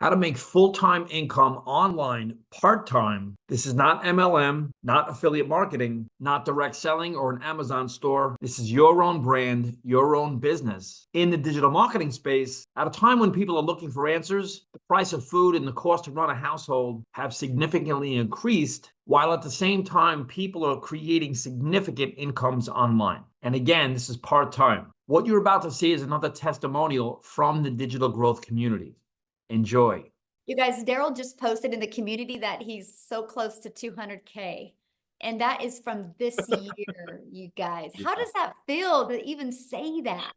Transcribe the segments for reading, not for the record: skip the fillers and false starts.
How to make full-time income online part-time. This is not MLM, not affiliate marketing, not direct selling or an Amazon store. This is your own brand, your own business. In the digital marketing space, at a time when people are looking for answers, the price of food and the cost to run a household have significantly increased, while at the same time, people are creating significant incomes online. And again, this is part-time. What you're about to see is another testimonial from the digital growth community. Enjoy. You guys, Daryl just posted in the community that he's so close to 200K. And that is from this year, you guys. How does that feel to even say that?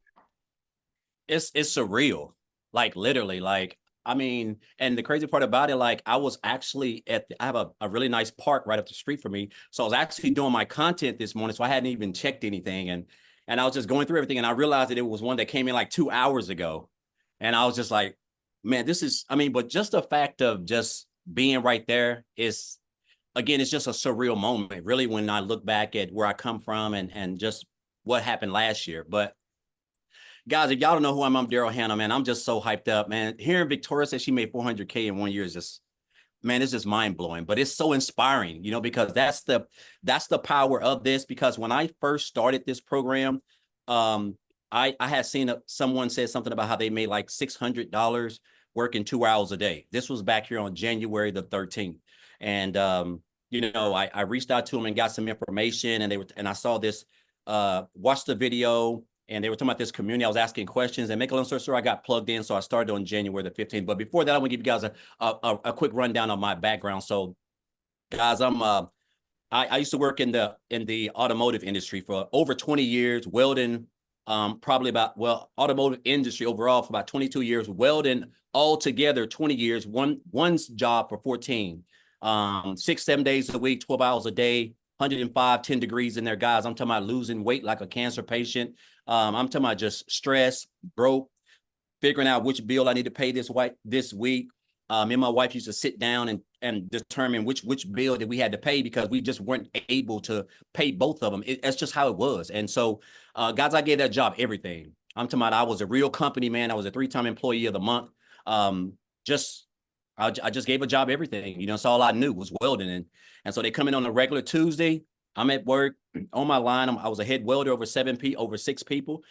It's surreal. Like literally, like, I mean, and the crazy part about it, like I was actually I have a really nice park right up the street from me. So I was actually doing my content this morning. So I hadn't even checked anything. And I was just going through everything. And I realized that it was one that came in like 2 hours ago. And I was just like, man, this is, I mean, but just the fact of just being right there is, again, it's just a surreal moment, really, when I look back at where I come from and just what happened last year. But guys, if y'all don't know who I'm Daryl Hannah, man, I'm just so hyped up, man. Hearing Victoria say she made 400K in 1 year is just, man, it's just mind blowing, but it's so inspiring, you know, because that's the power of this. Because when I first started this program, I had seen someone said something about how they made like $600 working 2 hours a day. This was back here on January the 13th. And, you know, I reached out to them and got some information, and I saw this, watched the video, and they were talking about this community. I was asking questions, and make a long story short, I got plugged in. So I started on January the 15th. But before that, I want to give you guys a quick rundown of my background. So guys, I used to work in the automotive industry for over 20 years, welding, automotive industry overall for about 22 years, welding altogether 20 years, one's job for 14, 6-7 days a week, 12 hours a day, 105, 10 degrees in there, guys. I'm talking about losing weight like a cancer patient. I'm talking about just stress, broke, figuring out which bill I need to pay this week. Me and my wife used to sit down and determine which bill that we had to pay, because we just weren't able to pay both of them. That's just how it was. And so, guys, I gave that job everything. I'm talking about, I was a real company man. I was a 3-time employee of the month. I just gave a job everything. You know, so all I knew was welding. And so they come in on a regular Tuesday. I'm at work on my line. I was a head welder over 6 people.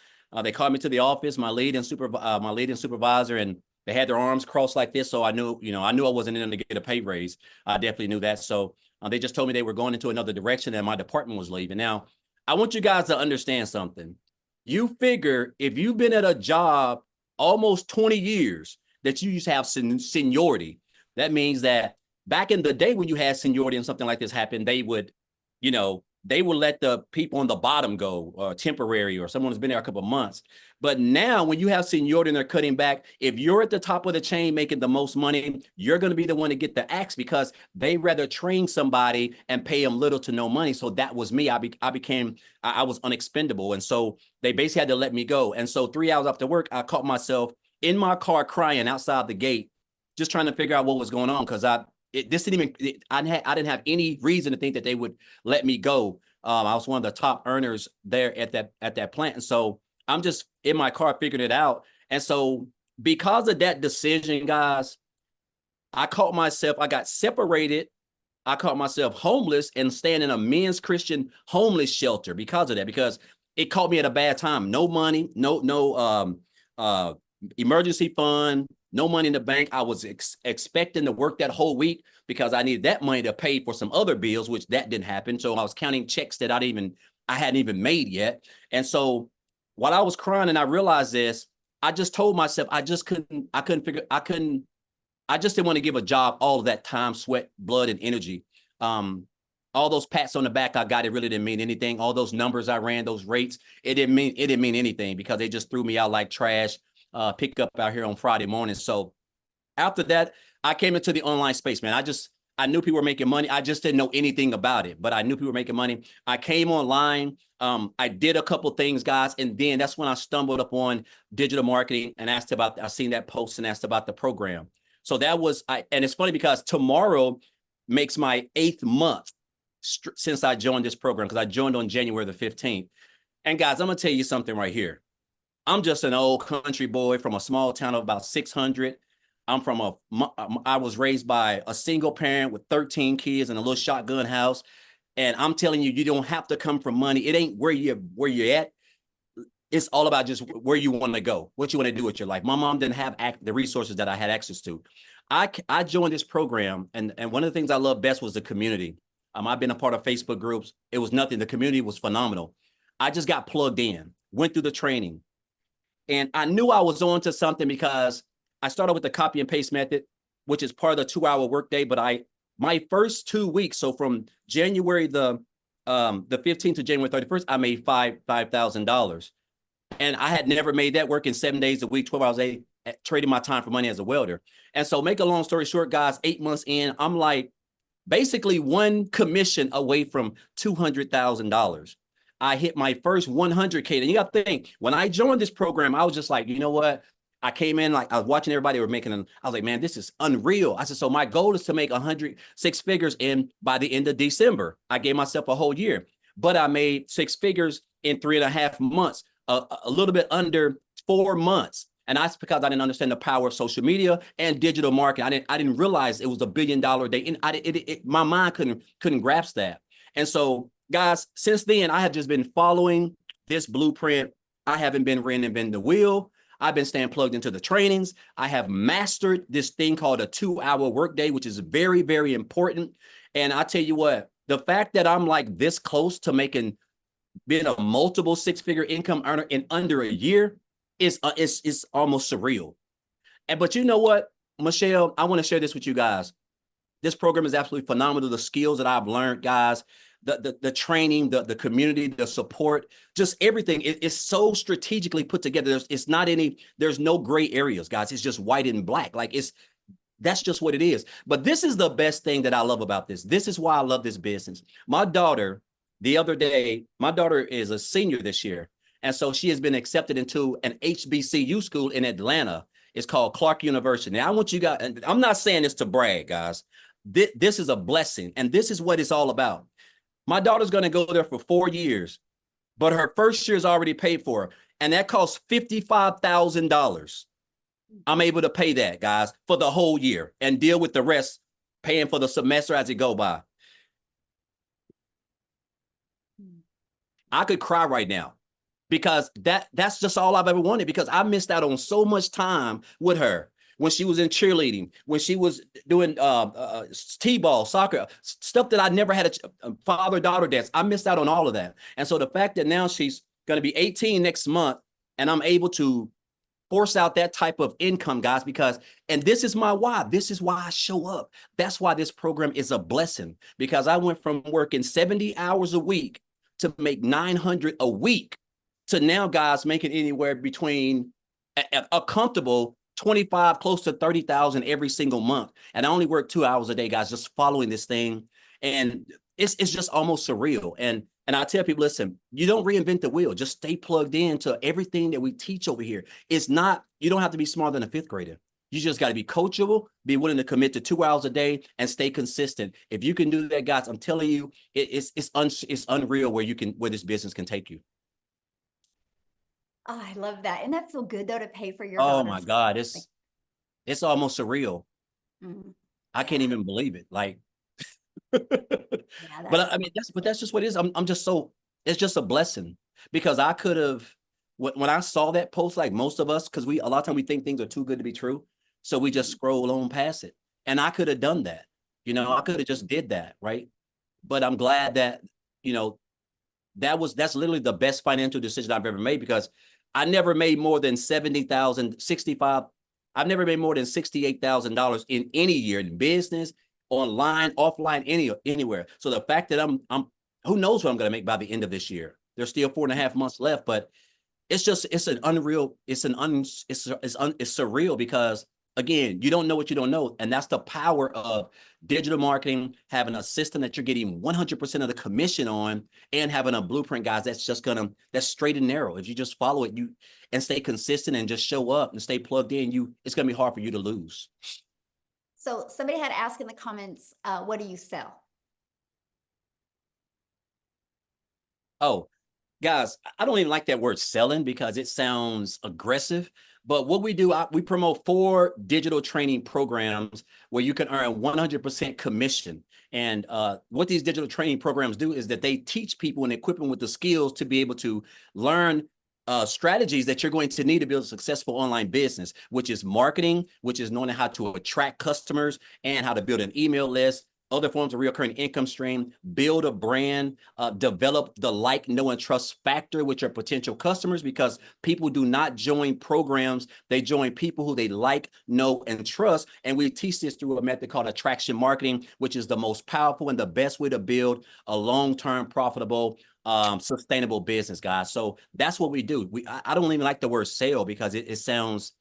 They called me to the office, my lead and supervisor, and they had their arms crossed like this. So I knew I wasn't in them to get a pay raise. I definitely knew that. So they just told me they were going into another direction and my department was leaving. Now, I want you guys to understand something. You figure if you've been at a job almost 20 years that you used to have seniority, that means that back in the day when you had seniority and something like this happened, they would let the people on the bottom go, temporary, or someone who's been there a couple of months. But now when you have seniority and they're cutting back, if you're at the top of the chain making the most money, you're going to be the one to get the axe, because they rather train somebody and pay them little to no money. So that was me. I was unexpendable. And so they basically had to let me go. And so 3 hours after work, I caught myself in my car crying outside the gate, just trying to figure out what was going on, because I didn't have any reason to think that they would let me go. I was one of the top earners there at that plant. And so I'm just in my car figuring it out. And so because of that decision, guys, I got separated. I caught myself homeless and staying in a men's Christian homeless shelter because of that, because it caught me at a bad time. No money, no emergency fund, no money in the bank. I was expecting to work that whole week because I needed that money to pay for some other bills, which that didn't happen. So I was counting checks that I hadn't even made yet. And so while I was crying and I realized this, I just told myself I just didn't want to give a job all of that time, sweat, blood, and energy. All those pats on the back I got, it really didn't mean anything. All those numbers I ran, those rates, it didn't mean anything, because they just threw me out like trash. Pick up out here on Friday morning. So after that, I came into the online space, man. I knew people were making money. I just didn't know anything about it, but I knew people were making money. I came online. I did a couple things, guys. And then that's when I stumbled upon digital marketing and I seen that post and asked about the program. So and it's funny because tomorrow makes my 8th month since I joined this program, because I joined on January the 15th. And guys, I'm going to tell you something right here. I'm just an old country boy from a small town of about 600. I was raised by a single parent with 13 kids in a little shotgun house. And I'm telling you, you don't have to come from money. It ain't where you're at. It's all about just where you want to go, what you want to do with your life. My mom didn't have the resources that I had access to. I joined this program, and one of the things I love best was the community. I've been a part of Facebook groups. It was nothing. The community was phenomenal. I just got plugged in, went through the training, and I knew I was on to something because I started with the copy and paste method, which is part of the 2-hour workday. But my first 2 weeks, so from January the 15th to January 31st, I made $5,000. And I had never made that working 7 days a week, 12 hours a day, trading my time for money as a welder. And so make a long story short, guys, 8 months in, I'm like basically one commission away from $200,000. I hit my first 100K. And you got to think, when I joined this program, I was just like, you know what? I came in, like I was watching everybody were making them. I was like, man, this is unreal. I said, so my goal is to make 6 figures in by the end of December. I gave myself a whole year, but I made 6 figures in 3.5 months. A little bit under 4 months. And that's because I didn't understand the power of social media and digital marketing. I didn't realize it was $1 billion day. And my mind couldn't grasp that. And so, guys, since then, I have just been following this blueprint. I haven't been reinventing the wheel. I've been staying plugged into the trainings. I have mastered this thing called a 2-hour workday, which is very, very important. And I tell you what, the fact that I'm like this close to being a multiple 6-figure income earner in under a year is almost surreal. But you know what, Michelle, I want to share this with you guys. This program is absolutely phenomenal. The skills that I've learned, guys, the training, the community, the support, just everything is so strategically put together. There's no gray areas, guys. It's just white and black. Like that's just what it is. But this is the best thing that I love about this. This is why I love this business. My daughter, the other day, my daughter is a senior this year. And so she has been accepted into an HBCU school in Atlanta. It's called Clark University. Now, I want you guys, and I'm not saying this to brag, guys. This is a blessing. And this is what it's all about. My daughter's going to go there for 4 years, but her first year is already paid for. And that costs $55,000. I'm able to pay that, guys, for the whole year and deal with the rest, paying for the semester as it go by. I could cry right now because that's just all I've ever wanted, because I missed out on so much time with her when she was in cheerleading, when she was doing t-ball, soccer, stuff that I never had a father-daughter dance. I missed out on all of that. And so the fact that now she's going to be 18 next month and I'm able to force out that type of income, guys, and this is my why. This is why I show up. That's why this program is a blessing, because I went from working 70 hours a week to make 900 a week to now, guys, making anywhere between a comfortable 25, close to 30,000 every single month. And I only work 2 hours a day, guys, just following this thing. And it's just almost surreal. And I tell people, listen, you don't reinvent the wheel. Just stay plugged into everything that we teach over here. You don't have to be smarter than a 5th grader. You just got to be coachable, be willing to commit to 2 hours a day, and stay consistent. If you can do that, guys, I'm telling you, it's unreal where this business can take you. Oh, I love that. And that feel good though to pay for your Oh daughter's my God, it's almost surreal. I can't yeah. even believe it. Like, Yeah, but I mean, that's just what it is. It's just a blessing, because I could have, when I saw that post, like most of us, because a lot of times we think things are too good to be true. So we just scroll on past it. And I could have done that. I could have just did that. Right. But I'm glad that, that's literally the best financial decision I've ever made, because I never made more than I've never made more than $68,000 in any year, in business, online, offline, anywhere. So the fact that I'm who knows what I'm going to make by the end of this year. There's still 4.5 months left, but it's surreal, because again, you don't know what you don't know. And that's the power of digital marketing, having a system that you're getting 100% of the commission on, and having a blueprint, guys, that's straight and narrow. If you just follow it, and stay consistent and just show up and stay plugged in, it's going to be hard for you to lose. So somebody had asked in the comments, what do you sell? Oh, guys, I don't even like that word selling, because it sounds aggressive. But what we do, we promote 4 digital training programs where you can earn 100% commission. And what these digital training programs do is that they teach people and equip them with the skills to be able to learn strategies that you're going to need to build a successful online business, which is marketing, which is knowing how to attract customers and how to build an email list, other forms of recurring income stream, build a brand, develop the like, know, and trust factor with your potential customers, because people do not join programs. They join people who they like, know, and trust. And we teach this through a method called attraction marketing, which is the most powerful and the best way to build a long-term profitable sustainable business, guys. So that's what we do. I don't even like the word sale because it sounds,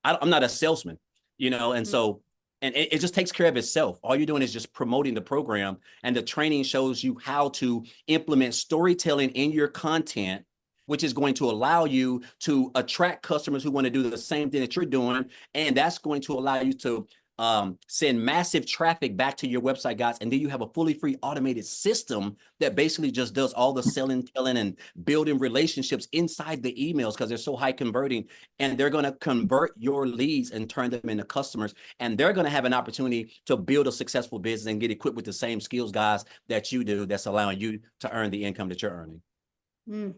I'm not a salesman, and so, and it just takes care of itself. All you're doing is just promoting the program, and the training shows you how to implement storytelling in your content, which is going to allow you to attract customers who want to do the same thing that you're doing. And that's going to allow you to send massive traffic back to your website, guys. And then you have a fully free automated system that basically just does all the selling, telling, and building relationships inside the emails, because they're so high converting, and they're going to convert your leads and turn them into customers. And they're going to have an opportunity to build a successful business and get equipped with the same skills, guys, that you do, that's allowing you to earn the income that you're earning.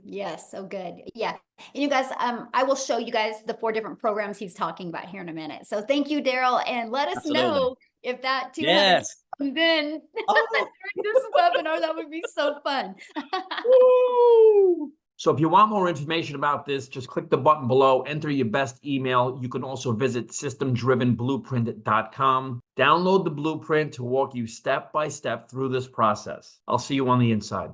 Yes, so good. Yeah. And you guys, I will show you guys the 4 different programs he's talking about here in a minute. So thank you, Daryl. And let us know if that 200 Yes. comes in during this webinar. That would be so fun. So if you want more information about this, just click the button below, enter your best email. You can also visit systemdrivenblueprint.com. Download the blueprint to walk you step by step through this process. I'll see you on the inside.